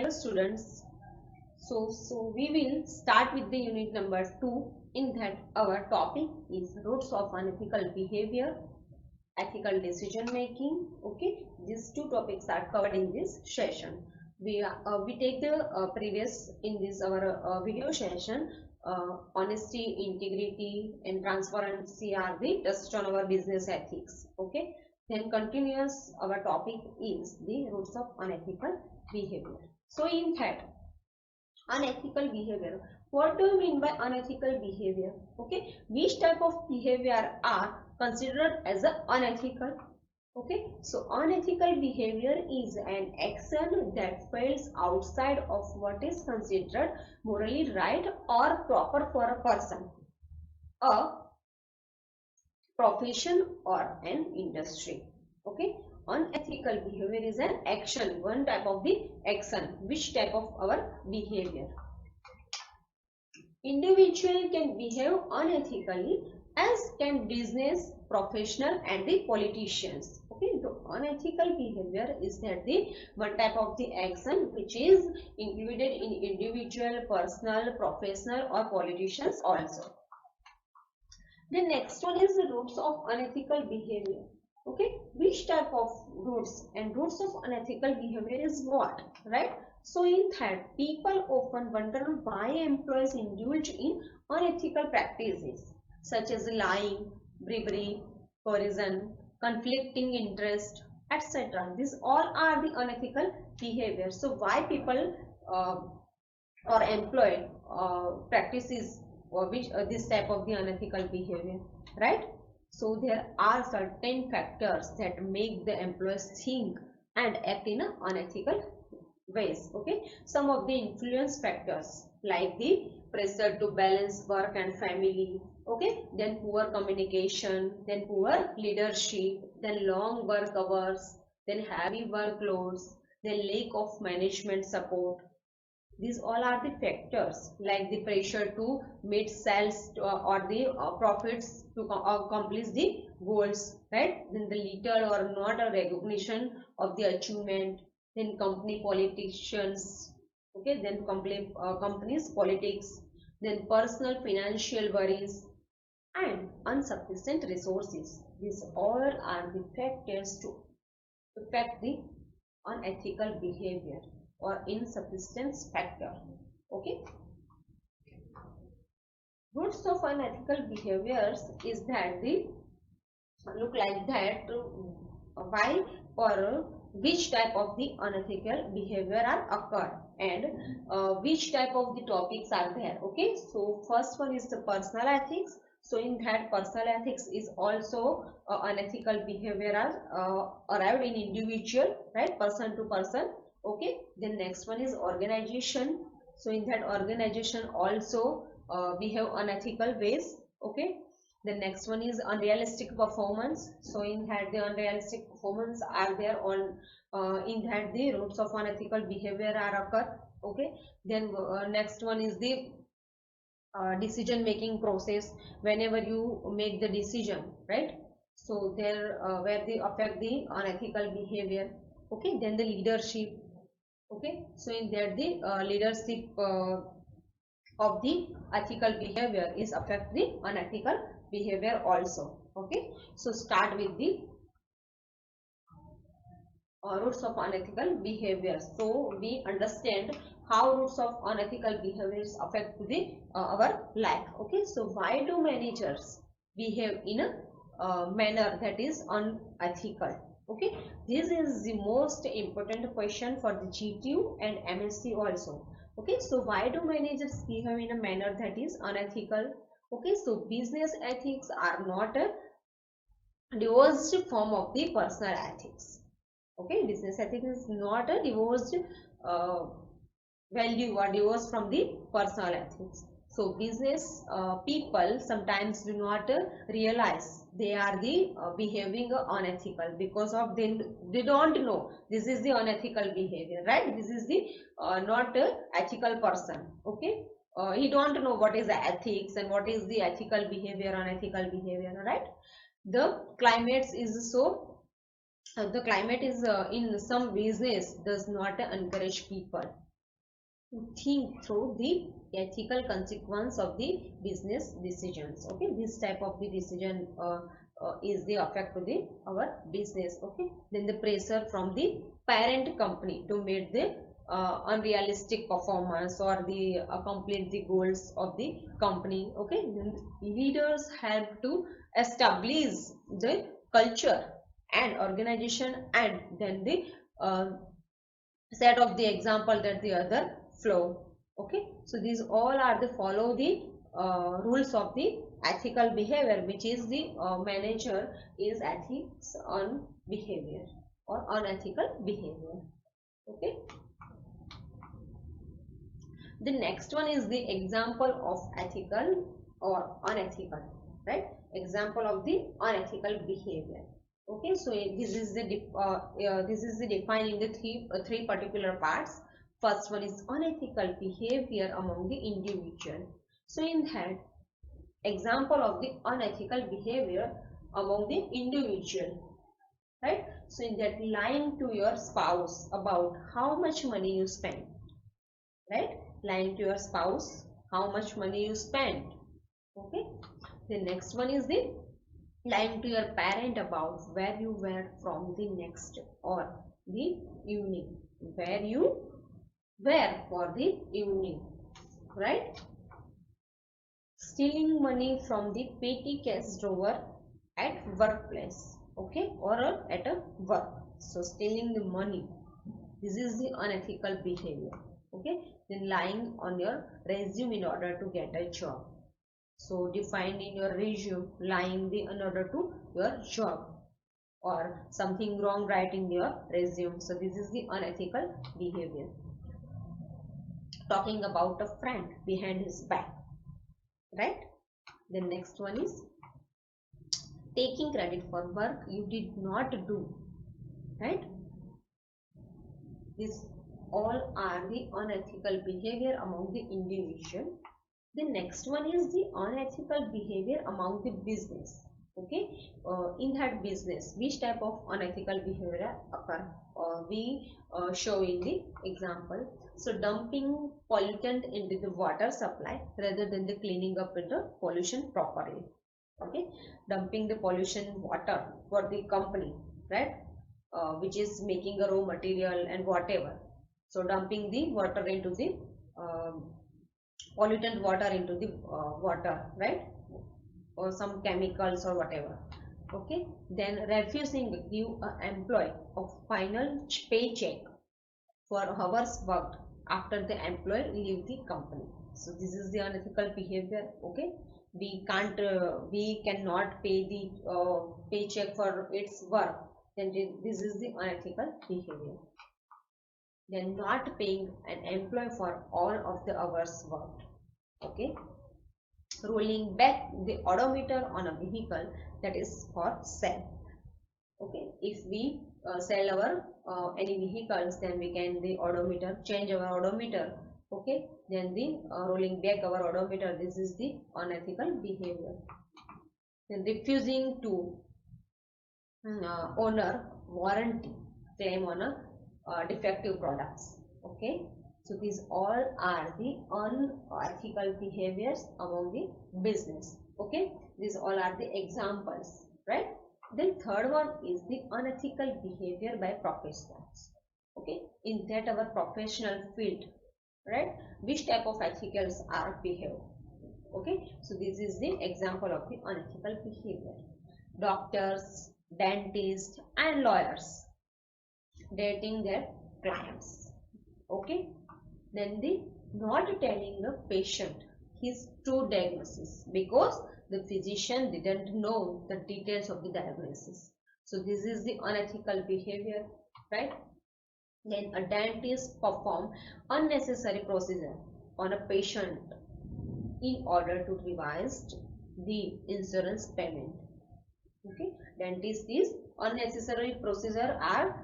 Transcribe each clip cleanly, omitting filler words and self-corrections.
Hello students. So we will start with the unit number 2. In that our topic is roots of unethical behavior, ethical decision making. Okay, these two topics are covered in this session. We take the previous in this our video session. Honesty, integrity, and transparency are the touched on our business ethics. Okay, then continuous our topic is the roots of unethical behavior. So in that unethical behavior, what do you mean by unethical behavior? Okay, which type of behavior are considered as unethical? Okay, so unethical behavior is an action that falls outside of what is considered morally right or proper for a person, a profession, or an industry. Okay, unethical behavior is an action, one type of the action. Which type of our behavior? Individual can behave unethically, as can business, professional, and the politicians. Okay, the unethical behavior is that the one type of the action which is included in individual, personal, professional, or politicians also. The next one is the roots of unethical behavior. Okay, which type of roots? And roots of unethical behavior is what, right? So in that, people often wonder why employees indulge in unethical practices such as lying, bribery, coercion, conflicting interest, etc. These all are the unethical behavior. So why people or employed practices which this type of the unethical behavior, right? So there are certain factors that make the employees think and act in unethical ways. Okay, some of the influence factors like the pressure to balance work and family, okay, then poor communication, then poor leadership, then long work hours, then heavy workloads, then lack of management support. These all are the factors like the pressure to meet sales or the profits to accomplish the goals, right? Then the little or not a recognition of the achievement, then company politicians, okay, then companies politics, then personal financial worries and insufficient resources. These all are the factors to affect the unethical behavior or insufficient factor. Okay, roots of unethical behaviors is that the look like that why or which type of the unethical behavior are occur and which type of the topics are there. Okay, so first one is the personal ethics. So in that personal ethics is also unethical behavior are arrived in individual, right, person to person. Okay, then next one is organization. So in that organization also behave unethical ways. Okay, the next one is unrealistic performance. So in that the unrealistic performance are there on in that the roots of unethical behavior are occur. Okay, then next one is the decision making process. Whenever you make the decision, right, so there where they affect the unethical behavior. Okay, then the leadership. Okay, so in that the leadership of the ethical behavior is affect the unethical behavior also. Okay, so start with the roots of unethical behavior. So we understand how roots of unethical behaviors affect the our life. Okay, so why do managers behave in a manner that is unethical? Okay, this is the most important question for the GTU and MSc also. Okay, so why do managers behave in a manner that is unethical? Okay, so business ethics are not a divorced form of the personal ethics. Okay, business ethics is not a divorced uh, value or divorced from the personal ethics. So business people sometimes do not realize they are the behaving unethical because of they don't know this is the unethical behavior, right? This is the not ethical person. Okay, he don't know what is the ethics and what is the ethical behavior, unethical behavior, right? The climate is so the climate is in some business does not encourage people. to think through the ethical consequence of the business decisions. Okay, this type of the decision is the effect to the our business. Okay, then the pressure from the parent company to meet the unrealistic performance or the complete the goals of the company. Okay, then leaders help to establish the culture and organization, and then the set of the example that the other flow. Okay, so these all are the follow the rules of the ethical behavior, which is the manager is ethics on behavior or unethical behavior. Okay, the next one is the example of ethical or unethical, right? Example of the unethical behavior. Okay, so this is the defined in the three particular parts. First one is unethical behavior among the individual. So in that, example of the unethical behavior among the individual, right? So in that, lying to your spouse about how much money you spend, right? Lying to your spouse how much money you spend. Okay, the next one is the lying to your parent about where you were from the next or the evening, where you were for the evening, right? Stealing money from the petty cash drawer at workplace, okay, or at a work. So stealing the money, this is the unethical behavior. Okay, then lying on your resume in order to get a job. So defined in your resume, lying in order to your job, or something wrong writing your resume. So this is the unethical behavior. Talking about a friend behind his back, right? The next one is taking credit for work you did not do, right? These all are the unethical behavior among the individual. The next one is the unethical behavior among the business. Okay, in that business, which type of unethical behavior occur? We show in the example. So dumping pollutant into the water supply rather than the cleaning up the pollution properly. Okay, dumping the pollution water for the company, right? Which is making a raw material and whatever. So dumping the water into the pollutant water into the water, right? Or some chemicals or whatever. Okay, then refusing to give an employee a final paycheck for hours worked after the employee leave the company. So this is the unethical behavior. Okay, we cannot pay the paycheck for its work, then this is the unethical behavior. Then not paying an employee for all of the hours worked. Okay, rolling back the odometer on a vehicle that is for sale. Okay, if we sell our any vehicles, then we can the odometer change our odometer. Okay, then the rolling back our odometer, this is the unethical behavior. Then refusing to owner warranty claim on a defective products. Okay, so these all are the unethical behaviors among the business. Okay, these all are the examples, right? Then third one is the unethical behavior by professionals. Okay, in that our professional field, right, which type of ethicals are behaved. Okay, so this is the example of the unethical behavior. Doctors, dentists and lawyers dating their clients. Okay, then the not telling the patient his true diagnosis because the physician didn't know the details of the diagnosis. So this is the unethical behavior, right? Then a dentist perform unnecessary procedure on a patient in order to revise the insurance payment. Okay, dentist is unnecessary procedure are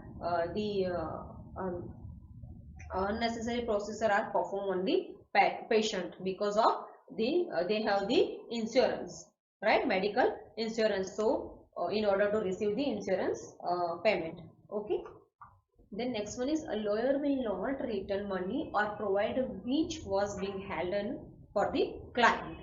unnecessary procedure are performed on the patient because of the they have the insurance, right? Medical insurance. So in order to receive the insurance payment. Okay, Then next one is a lawyer will not return money or provide which was being held in for the client.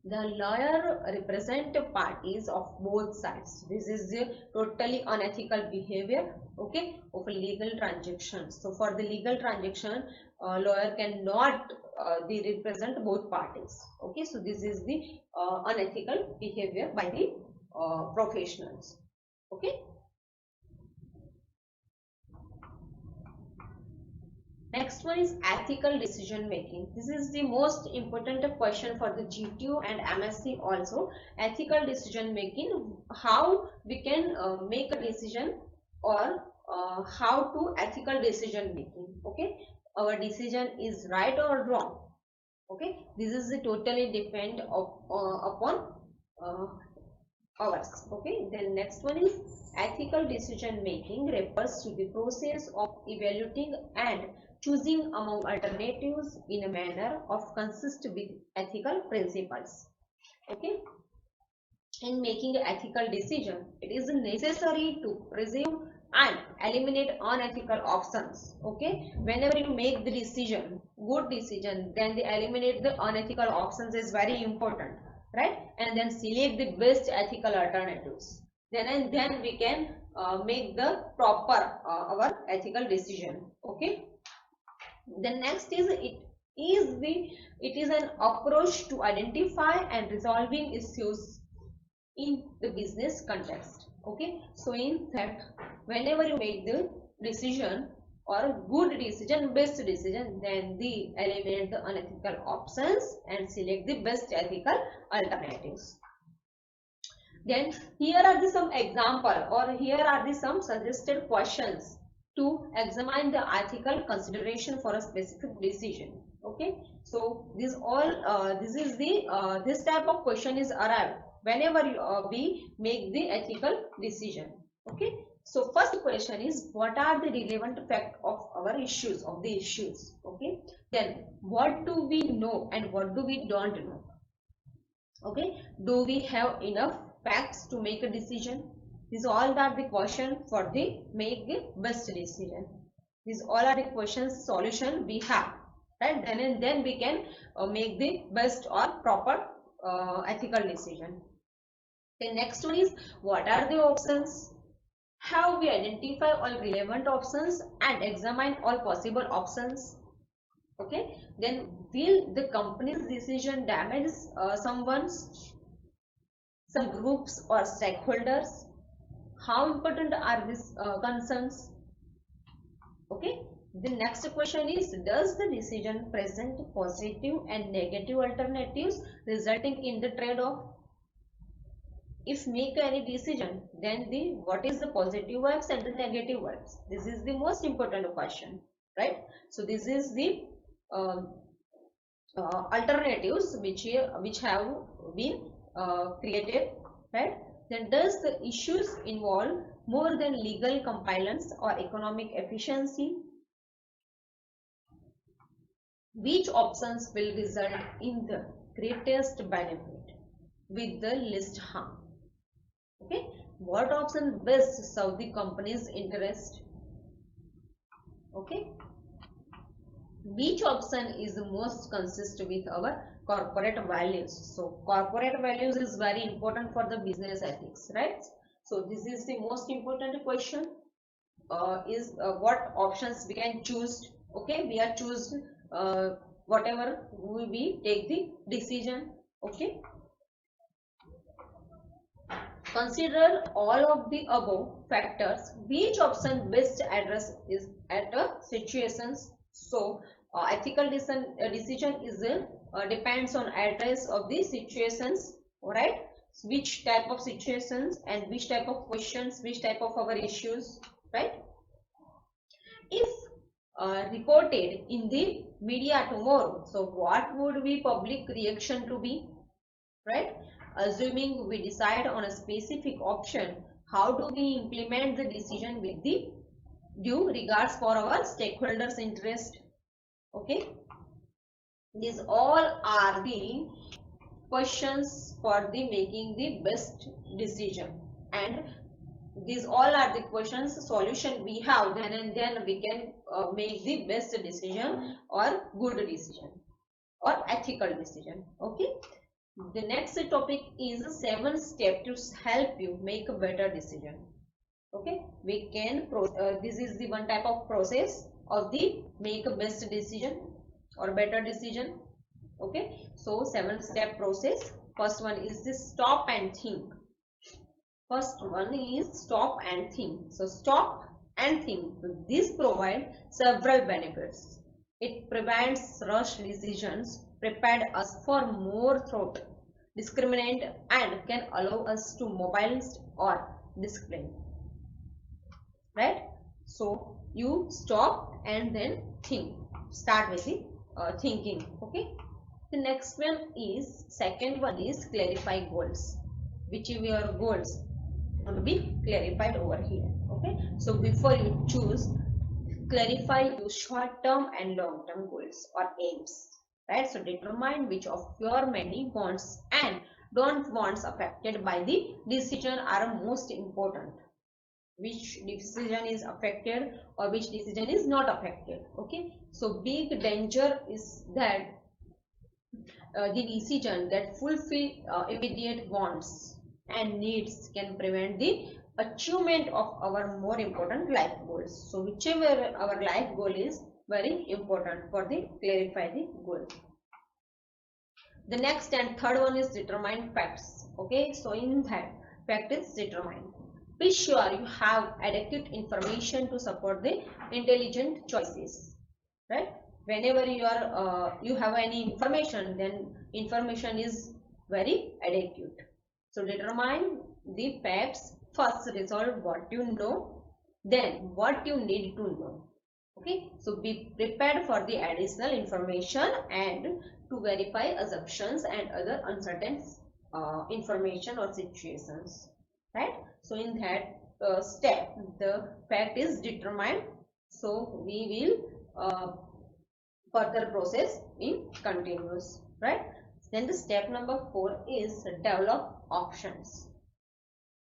The lawyer represent parties of both sides. This is the totally unethical behavior, okay, of a legal transaction. So for the legal transaction, lawyer cannot they represent both parties. Okay, so this is the unethical behavior by the professionals. Okay. Next one is ethical decision making. This is the most important question for the GTO and MSc also. Ethical decision making, how we can make a decision, or how to ethical decision making. Okay, our decision is right or wrong. Okay, this is the totally depend upon ours. Okay, then next one is ethical decision making refers to the process of evaluating and choosing among alternatives in a manner of consist with ethical principles. Okay, in making an ethical decision, it is necessary to presume and eliminate unethical options. Okay, whenever you make the decision, good decision, then the eliminate the unethical options is very important, right? And then select the best ethical alternatives. Then we can make the proper our ethical decision. Okay. The next is it is an approach to identify and resolving issues in the business context. Okay, so in fact, whenever you make the decision or good decision, best decision, then the eliminate the unethical options and select the best ethical alternatives. Then here are the some example, or here are the some suggested questions to examine the ethical consideration for a specific decision. Okay, so this all this is the this type of question is arrived whenever we make the ethical decision. Okay, so first question is, what are the relevant facts of our issues, of the issues? Okay, then what do we know and what do we don't know? Okay, do we have enough facts to make a decision? These all are the question for the make the best decision. These all are the questions solution we have, right? Then we can make the best or proper ethical decision. The next one is, what are the options? How we identify all relevant options and examine all possible options. Okay, then will the company's decision damage some groups or stakeholders? How important are these concerns? Okay, the next question is, does the decision present positive and negative alternatives resulting in the trade-off? If make any decision, then the what is the positive vibes and the negative vibes? This is the most important question, right? So this is the alternatives which have been created, right? Then does the issues involve more than legal compliance or economic efficiency? Which options will result in the greatest benefit with the least harm? Okay, what option best serve the company's interest? Okay, which option is the most consistent with our corporate values? So corporate values is very important for the business ethics, right? So this is the most important question, is what options we can choose. Okay, we are choose whatever we take the decision. Okay, consider all of the above factors. Which option best address is at a situations? So ethical decision is depends on address of the situations, right? Which type of situations and which type of questions, which type of our issues, right? If reported in the media tomorrow, so what would be public reaction to be, right? Assuming we decide on a specific option, how do we implement the decision with the due regards for our stakeholders' interest? Okay, these all are the questions for the making the best decision. And these all are the questions solution we have, then and then we can make the best decision or good decision or ethical decision. Okay, the next topic is 7 steps to help you make a better decision. Okay, we can this is the one type of process of the make a best decision or better decision. Okay, so 7-step process. First one is this stop and think. First one is stop and think. So stop and think. This provides several benefits. It prevents rush decisions, prepared us for more thought, discriminate, and can allow us to mobilize or discipline. Right? So you stop and then think. Start with the thinking. Okay. The next one is, second one is clarify goals. Which of your goals will be clarified over here. Okay, so before you choose, clarify your short term and long term goals or aims, right? So determine which of your many wants and don't wants affected by the decision are most important, which decision is affected or which decision is not affected. Okay, so big danger is that the decision that fulfill immediate wants and needs can prevent the achievement of our more important life goals. So whichever our life goal is very important for the clarify the goal. The next and third one is determine facts. Okay, so in that fact is determine. Be sure you have adequate information to support the intelligent choices, right? Whenever you are you have any information, then information is very adequate. So determine the facts. First resolve what you know, then what you need to know. Okay, so be prepared for the additional information and to verify assumptions and other uncertain information or situations, right? So in that step the fact is determined, so we will further process in continuous, right? Then the step number 4 is develop options.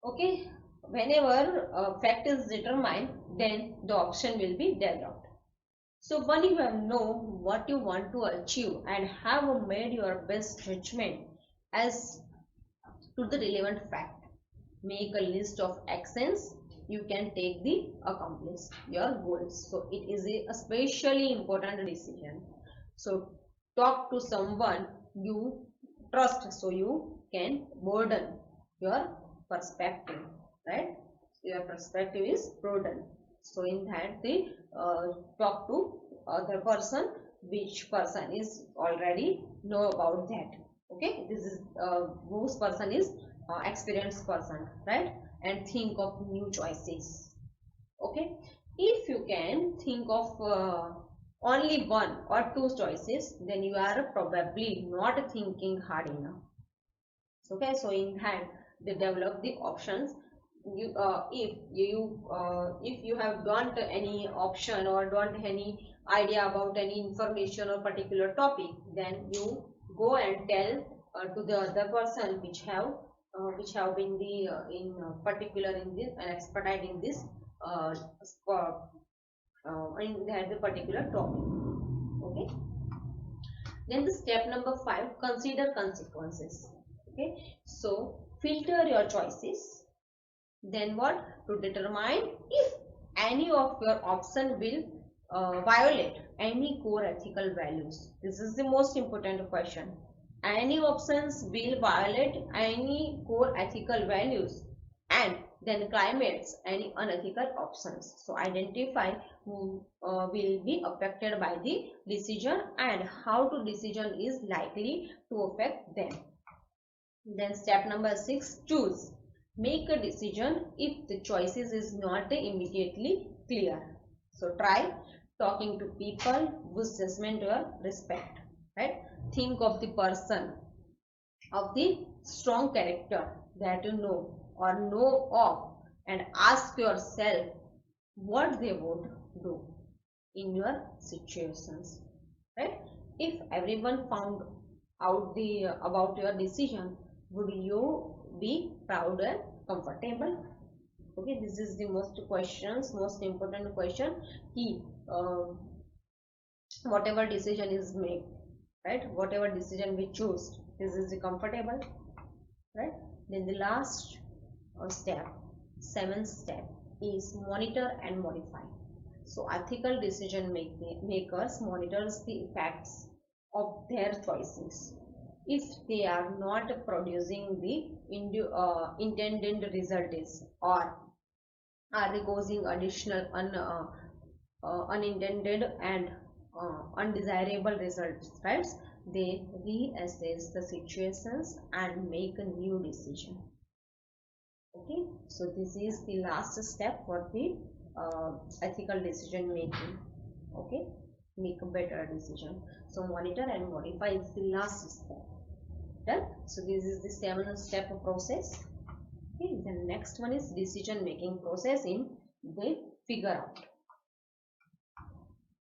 Okay, whenever fact is determined, then the option will be developed. So when you have know what you want to achieve and have made your best judgment as to the relevant fact, make a list of actions you can take the accomplish your goals. So it is a especially important decision. So talk to someone you trust so you can broaden your perspective, right? Your perspective is broadened. So in that the talk to other person, which person is already know about that. Okay, this is whose person is experienced person, right? And think of new choices. Okay, if you can think of only one or two choices, then you are probably not thinking hard enough. Okay, so in that they develop the options. You if you have don't any option or don't any idea about any information or particular topic, then you go and tell to the other person which have been the in particular in this and expert in this in that the particular topic. Okay, then the step number 5, consider consequences. Okay, so filter your choices. Then what? To determine if any of your option will violate any core ethical values. This is the most important question. Any options will violate any core ethical values, and then climates any unethical options. So identify who will be affected by the decision and how the decision is likely to affect them. Then step number 6, choose. Make a decision if the choices is not immediately clear. So try talking to people whose judgment you respect, right? Think of the person of the strong character that you know or know of, and ask yourself what they would do in your situations, right? If everyone found out the about your decision, would you be proud and comfortable? Okay, this is the most important question. He whatever decision is made, right? Whatever decision we choose, this is the comfortable, right? Then the last step, seventh step, is monitor and modify. So ethical decision makers monitors the effects of their choices. If they are not producing the intended results, or are they causing additional unintended and undesirable results, right? They reassess the situations and make a new decision. Okay, so this is the last step for the ethical decision making. Okay, make a better decision. So monitor and modify is the last step. Done. So this is the 7-step process. Okay, the next one is decision making process in the figure out.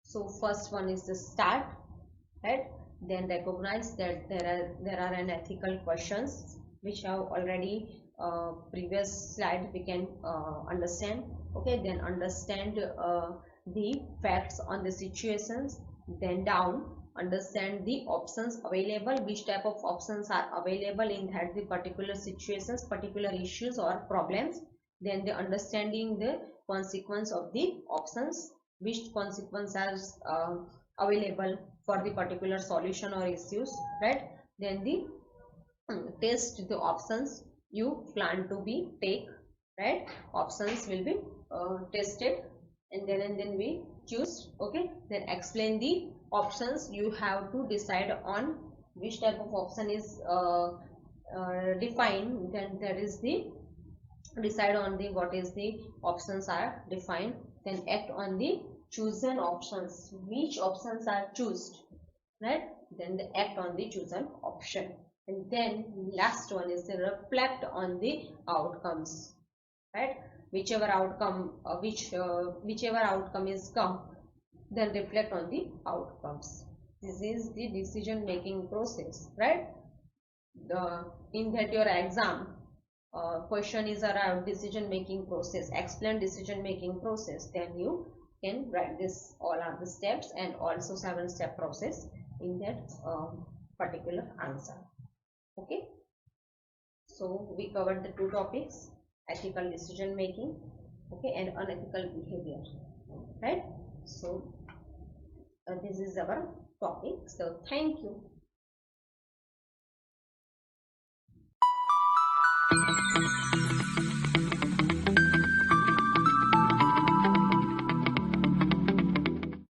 So first one is the start, right? Then recognize that there are unethical questions, which have already previous slide we can understand. Okay, then understand the facts on the situations. Then down, understand the options available, which type of options are available in that the particular situations, particular issues or problems. Then the understanding the consequence of the options, which consequences are available for the particular solution or issues, right? Then the test the options you plan to be take, right? Options will be tested, and then we choose. Okay, then explain the options. You have to decide on which type of option is defined. Then there is the decide on the what is the options are defined. Then act on the chosen options, which options are chosen, right? Then they act on the chosen option. And then last one is to reflect on the outcomes, right? Whichever outcome whichever outcome is come, then reflect on the outcomes. This is the decision making process, right? In that your exam question is around decision making process, explain decision making process, then you can write this all are the steps and also 7-step process in that particular answer. Okay, so we covered the 2 topics, ethical decision making, okay, and unethical behavior, right? So this is our topic. So thank you.